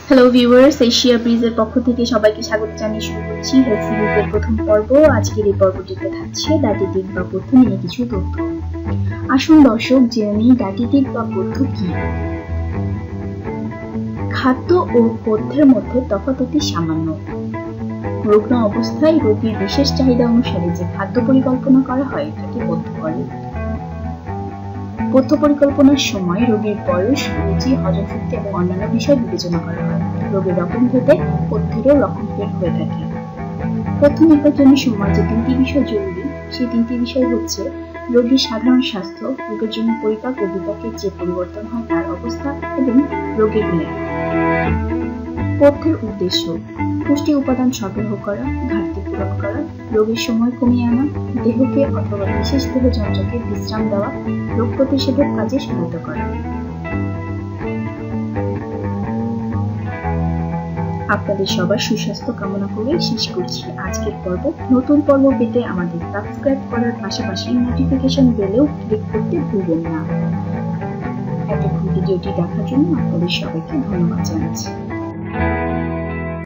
Hello viewers, Asia ব্রিজের পক্ষ থেকে সবাইকে স্বাগত জানিয়ে শুরু করছি হেলথ সিরিজের প্রথম পর্ব। আজকের এই পর্বটিতে থাকছে ডায়েটেটিক বা পথ্য নিয়ে কিছু তথ্য। আসুন দর্শক জেনে নিই ডায়েটেটিক বা পথ্য কি। খাদ্য ও পথ্যের মধ্যে তফাৎ অতি সামান্য। রুগ্ন অবস্থায় রোগীর বিশেষ চাহিদা অনুসারে যে খাদ্য পরিকল্পনা করা হয় তাকে পথ্য বলে। পথ্য পরিকল্পনার সময় রোগীর বয়স, রুচি, হজম শক্তি এবং অন্যান্য বিষয় বিবেচনা করা হয়। রোগের রকম ভেদে পথ্যেরও রকম ভেদ হয়ে থাকে। পথ্য নির্বাচনের সময় যে তিনটি বিষয় জরুরি, সেই তিনটি বিষয় হচ্ছে রোগীর সাধারণ স্বাস্থ্য, রোগের জন্য পরিপাক ও বিপাকের যে পরিবর্তন হয় তার অবস্থা এবং রোগের মেয়াদ। পথ্যের উদ্দেশ্য: পুষ্টি উপাদান সরবরাহ করা, ঘাটতি পূরণ করা, রোগের সময় কমিয়ে আনা, দেহকে অথবা বিশেষ দেহযন্ত্রকে বিশ্রাম দেওয়া, রোগ প্রতিষেধক কাজে সহায়তা করা। আপনাদের সবার সুস্বাস্থ্য কামনা করে শেষ করছি আজকের পর্ব। নতুন পর্ব পেতে আমাদের সাবস্ক্রাইব করার পাশাপাশি নোটিফিকেশন বেলেও ক্লিক করতে ভুলবেন না। এতক্ষণ ভিডিওটি দেখার জন্য আপনাদের সবাইকে ধন্যবাদ জানাচ্ছি।